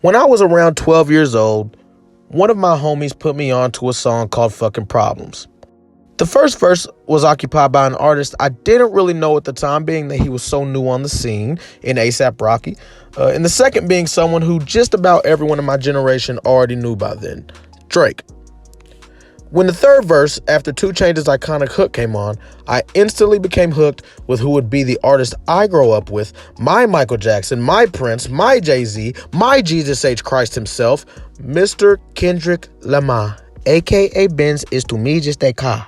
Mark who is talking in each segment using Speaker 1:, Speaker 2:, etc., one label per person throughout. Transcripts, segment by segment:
Speaker 1: When I was around 12 years old, one of my homies put me on to a song called Fucking Problems. The first verse was occupied by an artist I didn't really know at the time, being that he was so new on the scene in A$AP Rocky, and the second being someone who just about everyone in my generation already knew by then, Drake. When the third verse, after 2 Chainz's iconic hook came on, I instantly became hooked with who would be the artist I grow up with, my Michael Jackson, my Prince, my Jay-Z, my Jesus H. Christ himself, Mr. Kendrick Lamar, aka Benz is to me just a car.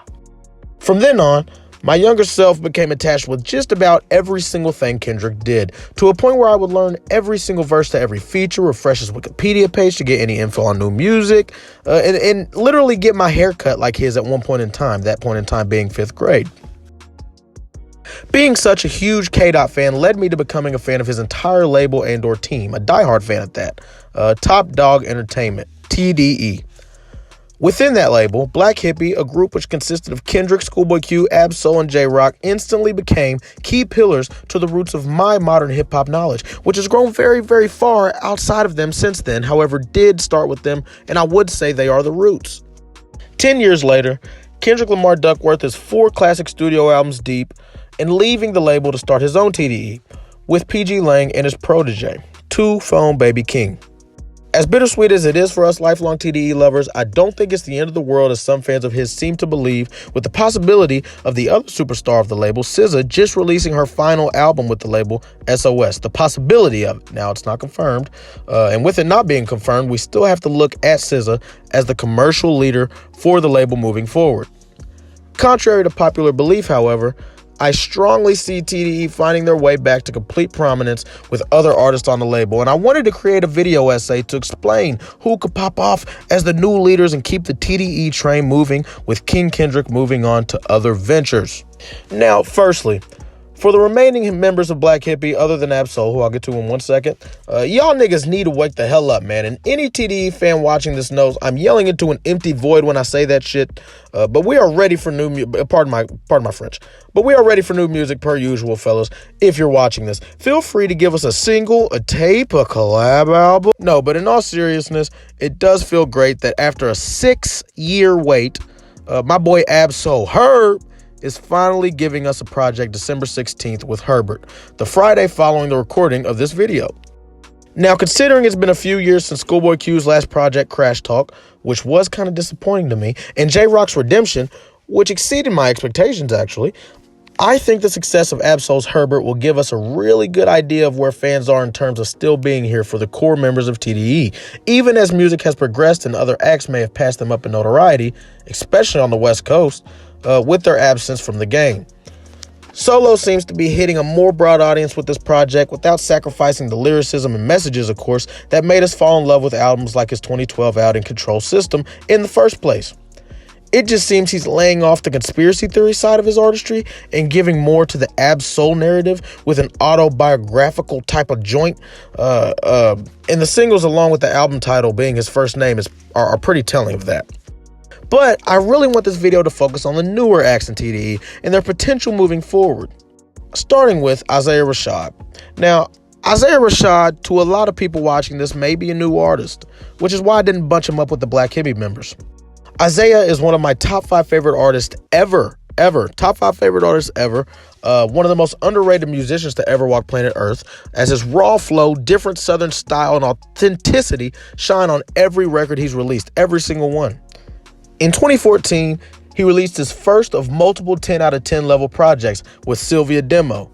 Speaker 1: From then on, my younger self became attached with just about every single thing Kendrick did, to a point where I would learn every single verse to every feature, refresh his Wikipedia page to get any info on new music, and literally get my hair cut like his at one point in time, that point in time being 5th grade. Being such a huge K-Dot fan led me to becoming a fan of his entire label and or team, a diehard fan at that, Top Dog Entertainment, TDE. Within that label, Black Hippy, a group which consisted of Kendrick, Schoolboy Q, Ab-Soul, and J-Rock, instantly became key pillars to the roots of my modern hip-hop knowledge, which has grown very, very far outside of them since then, however, did start with them, and I would say they are the roots. 10 years later, Kendrick Lamar Duckworth is 4 classic studio albums deep and leaving the label to start his own TDE with PG Lang and his protege, 2 Phone Baby King. As bittersweet as it is for us lifelong TDE lovers, I don't think it's the end of the world as some fans of his seem to believe, with the possibility of the other superstar of the label, SZA, just releasing her final album with the label, SOS. The possibility of it. Now, it's not confirmed, and with it not being confirmed, we still have to look at SZA as the commercial leader for the label moving forward. Contrary to popular belief, however, I strongly see TDE finding their way back to complete prominence with other artists on the label, and I wanted to create a video essay to explain who could pop off as the new leaders and keep the TDE train moving, with King Kendrick moving on to other ventures. Now, firstly, for the remaining members of Black Hippy, other than Ab-Soul, who I'll get to in 1 second, y'all niggas need to wake the hell up, man. And any TDE fan watching this knows I'm yelling into an empty void when I say that shit. But we are ready for new music. Pardon my French. But we are ready for new music per usual, fellas. If you're watching this, feel free to give us a single, a tape, a collab album. No, but in all seriousness, it does feel great that after a 6-year wait, my boy Ab-Soul Herb is finally giving us a project December 16th with Herbert, the Friday following the recording of this video. Now, considering it's been a few years since Schoolboy Q's last project, Crash Talk, which was kind of disappointing to me, and J-Rock's Redemption, which exceeded my expectations actually, I think the success of Ab-Soul's Herbert will give us a really good idea of where fans are in terms of still being here for the core members of TDE, even as music has progressed and other acts may have passed them up in notoriety, especially on the West Coast, with their absence from the game. Solo seems to be hitting a more broad audience with this project without sacrificing the lyricism and messages, of course, that made us fall in love with albums like his 2012 outing Control System in the first place. It just seems he's laying off the conspiracy theory side of his artistry and giving more to the Ab-Soul narrative with an autobiographical type of joint. And the singles along with the album title being his first name are pretty telling of that. But I really want this video to focus on the newer acts in TDE and their potential moving forward. Starting with Isaiah Rashad. Now, Isaiah Rashad, to a lot of people watching this, may be a new artist, which is why I didn't bunch him up with the Black Hippy members. Isaiah is one of my top 5 favorite artists ever. Top 5 favorite artists ever. One of the most underrated musicians to ever walk planet Earth, as his raw flow, different Southern style, and authenticity shine on every record he's released, every single one. In 2014, he released his first of multiple 10 out of 10 level projects with Sylvia Demo.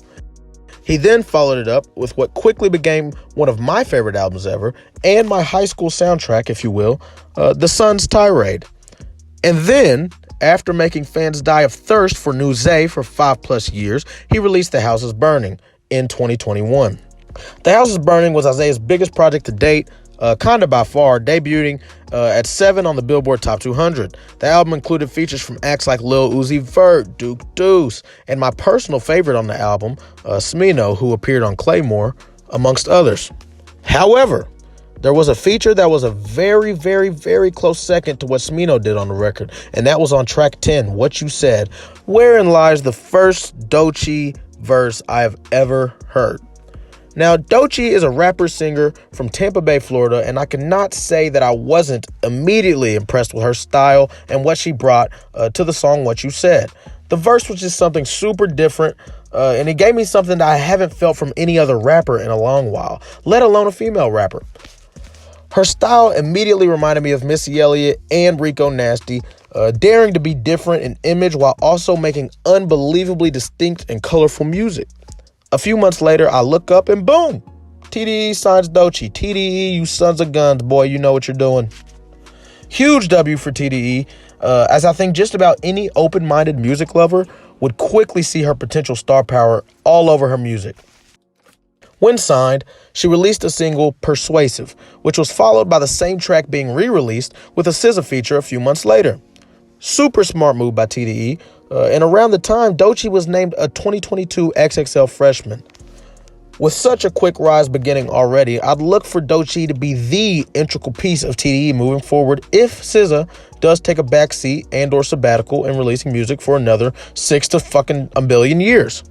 Speaker 1: He then followed it up with what quickly became one of my favorite albums ever, and my high school soundtrack, if you will, The Sun's Tirade. And then, after making fans die of thirst for new Zay for 5+ years, he released The House is Burning in 2021. The House is Burning was Isaiah's biggest project to date, kind of by far, debuting at 7 on the Billboard Top 200. The album included features from acts like Lil Uzi Vert, Duke Deuce, and my personal favorite on the album, Smino, who appeared on Claymore, amongst others. However, there was a feature that was a very, very, very close second to what Smino did on the record, and that was on track 10, What You Said, wherein lies the first Doechii verse I have ever heard. Now, Doechii is a rapper-singer from Tampa Bay, Florida, and I cannot say that I wasn't immediately impressed with her style and what she brought to the song What You Said. The verse was just something super different, and it gave me something that I haven't felt from any other rapper in a long while, let alone a female rapper. Her style immediately reminded me of Missy Elliott and Rico Nasty, daring to be different in image while also making unbelievably distinct and colorful music. A few months later, I look up and boom, TDE signs Dochi. TDE, you sons of guns, boy, you know what you're doing. Huge W for TDE, as I think just about any open-minded music lover would quickly see her potential star power all over her music. When signed, she released a single, Persuasive, which was followed by the same track being re-released with a SZA feature a few months later. Super smart move by TDE, and around the time, Doechii was named a 2022 XXL freshman. With such a quick rise beginning already, I'd look for Doechii to be the integral piece of TDE moving forward if SZA does take a backseat and or sabbatical in releasing music for another 6 to fucking a billion years.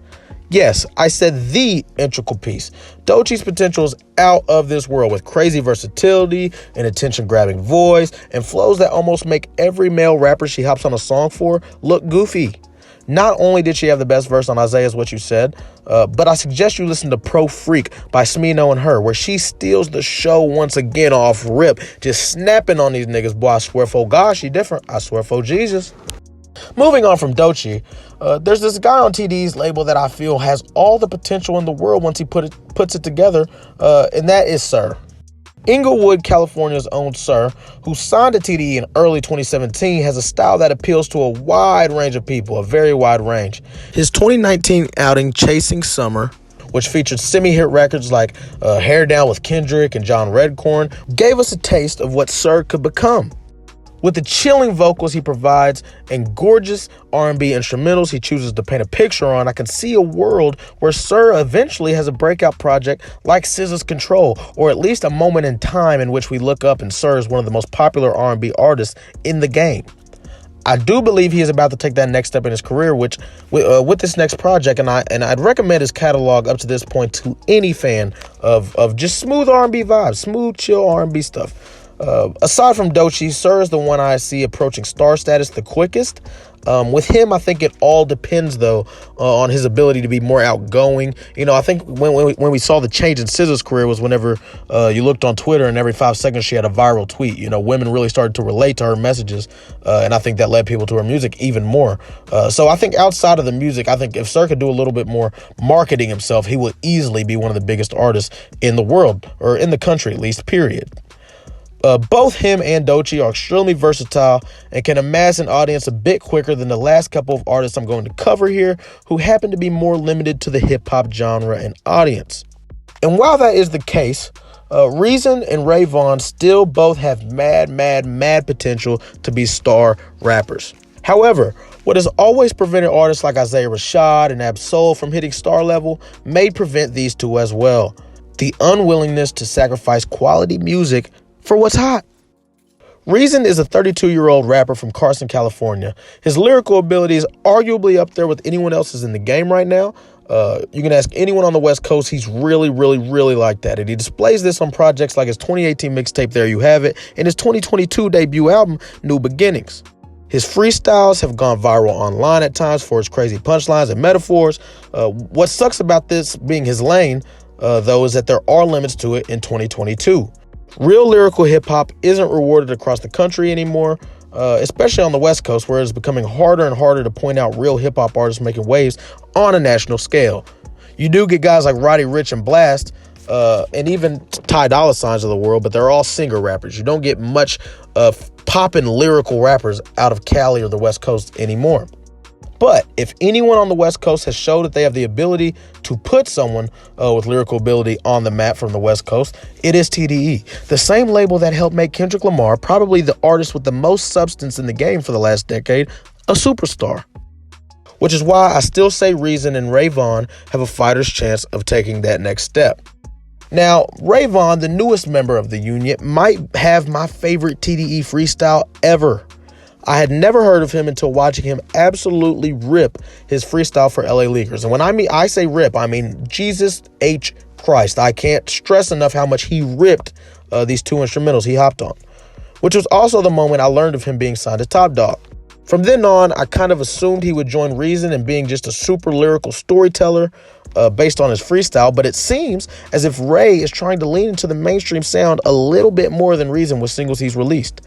Speaker 1: Yes, I said the integral piece. Doechii's potential is out of this world with crazy versatility, an attention-grabbing voice, and flows that almost make every male rapper she hops on a song for look goofy. Not only did she have the best verse on Isaiah's What You Said, but I suggest you listen to Pro Freak by Smino and Her, where she steals the show once again off rip, just snapping on these niggas. Boy, I swear for God, she different. I swear for Jesus. Moving on from Doechii, there's this guy on TDE's label that I feel has all the potential in the world once he puts it together, and that is Sir. Inglewood, California's own Sir, who signed to TDE in early 2017, has a style that appeals to a wide range of people, a very wide range. His 2019 outing, Chasing Summer, which featured semi-hit records like Hair Down with Kendrick and John Redcorn, gave us a taste of what Sir could become. With the chilling vocals he provides and gorgeous R&B instrumentals he chooses to paint a picture on, I can see a world where Sir eventually has a breakout project like SZA's Control, or at least a moment in time in which we look up and Sir is one of the most popular R&B artists in the game. I do believe he is about to take that next step in his career, which with this next project, and I'd recommend his catalog up to this point to any fan of just smooth R&B vibes, smooth, chill R&B stuff. Aside from Doechii, Sir is the one I see approaching star status the quickest. With him, I think it all depends, though, on his ability to be more outgoing. You know, I think when we saw the change in SZA's career was whenever you looked on Twitter and every 5 seconds she had a viral tweet. You know, women really started to relate to her messages, and I think that led people to her music even more. So I think outside of the music, I think if Sir could do a little bit more marketing himself, he would easily be one of the biggest artists in the world, or in the country at least, period. Both him and Doechii are extremely versatile and can amass an audience a bit quicker than the last couple of artists I'm going to cover here, who happen to be more limited to the hip-hop genre and audience. And while that is the case, Reason and Rayvon still both have mad potential to be star rappers. However, what has always prevented artists like Isaiah Rashad and Ab-Soul from hitting star level may prevent these two as well: the unwillingness to sacrifice quality music for what's hot. Reason is a 32-year-old rapper from Carson, California. His lyrical ability is arguably up there with anyone else's in the game right now. You can ask anyone on the West Coast, he's really like that. And he displays this on projects like his 2018 mixtape, There You Have It, and his 2022 debut album, New Beginnings. His freestyles have gone viral online at times for his crazy punchlines and metaphors. What sucks about this being his lane, though, is that there are limits to it in 2022. Real lyrical hip-hop isn't rewarded across the country anymore, especially on the West Coast, where it's becoming harder and harder to point out real hip-hop artists making waves on a national scale. You do get guys like Roddy Ricch and Blast, and even Ty Dolla Signs of the world, but they're all singer rappers. You don't get much poppin' lyrical rappers out of Cali or the West Coast anymore. But if anyone on the West Coast has showed that they have the ability to put someone with lyrical ability on the map from the West Coast, it is TDE, the same label that helped make Kendrick Lamar, probably the artist with the most substance in the game for the last decade, a superstar. Which is why I still say Reason and Rayvon have a fighter's chance of taking that next step. Now, Rayvon, the newest member of the union, might have my favorite TDE freestyle ever. I had never heard of him until watching him absolutely rip his freestyle for LA Leaguers. And when I say rip, I mean Jesus H. Christ, I can't stress enough how much he ripped these two instrumentals he hopped on, which was also the moment I learned of him being signed to Top Dawg. From then on, I kind of assumed he would join Reason and being just a super lyrical storyteller based on his freestyle, but it seems as if Ray is trying to lean into the mainstream sound a little bit more than Reason with singles he's released.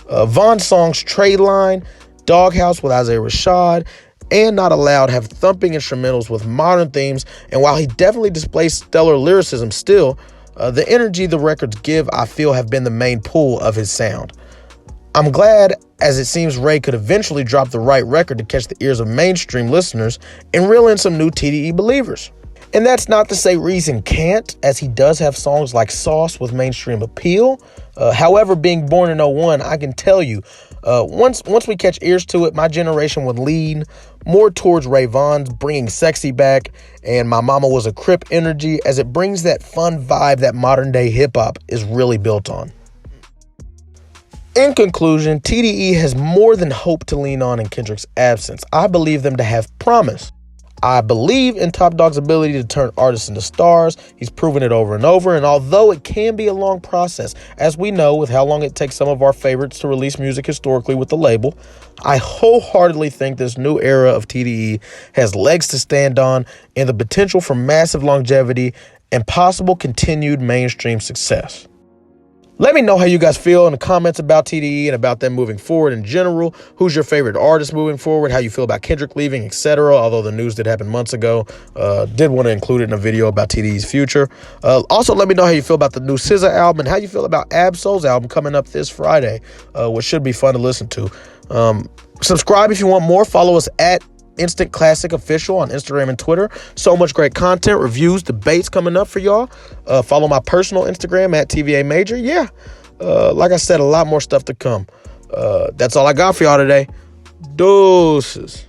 Speaker 1: Von's songs Trade Line, Doghouse with Isaiah Rashad, and Not Allowed have thumping instrumentals with modern themes, and while he definitely displays stellar lyricism still, the energy the records give, I feel, have been the main pull of his sound. I'm glad, as it seems Ray could eventually drop the right record to catch the ears of mainstream listeners and reel in some new TDE believers. And that's not to say Reason can't, as he does have songs like Sauce with mainstream appeal. However, being born in '01, I can tell you, once we catch ears to it, my generation would lean more towards Rayvon's Bringing Sexy Back and My Mama Was a Crip energy, as it brings that fun vibe that modern day hip hop is really built on. In conclusion, TDE has more than hope to lean on in Kendrick's absence. I believe them to have promise. I believe in Top Dawg's ability to turn artists into stars. He's proven it over and over, and although it can be a long process, as we know with how long it takes some of our favorites to release music historically with the label, I wholeheartedly think this new era of TDE has legs to stand on and the potential for massive longevity and possible continued mainstream success. Let me know how you guys feel in the comments about TDE and about them moving forward in general. Who's your favorite artist moving forward? How you feel about Kendrick leaving, etc. Although the news did happen months ago. Did want to include it in a video about TDE's future. Also, let me know how you feel about the new SZA album and how you feel about Ab-Soul's album coming up this Friday, which should be fun to listen to. Subscribe if you want more. Follow us at Instant Classic Official on Instagram and Twitter. So much great content, reviews, debates coming up for y'all. Follow my personal Instagram at TVA Major. Yeah, like I said, a lot more stuff to come. That's all I got for y'all today. Deuces.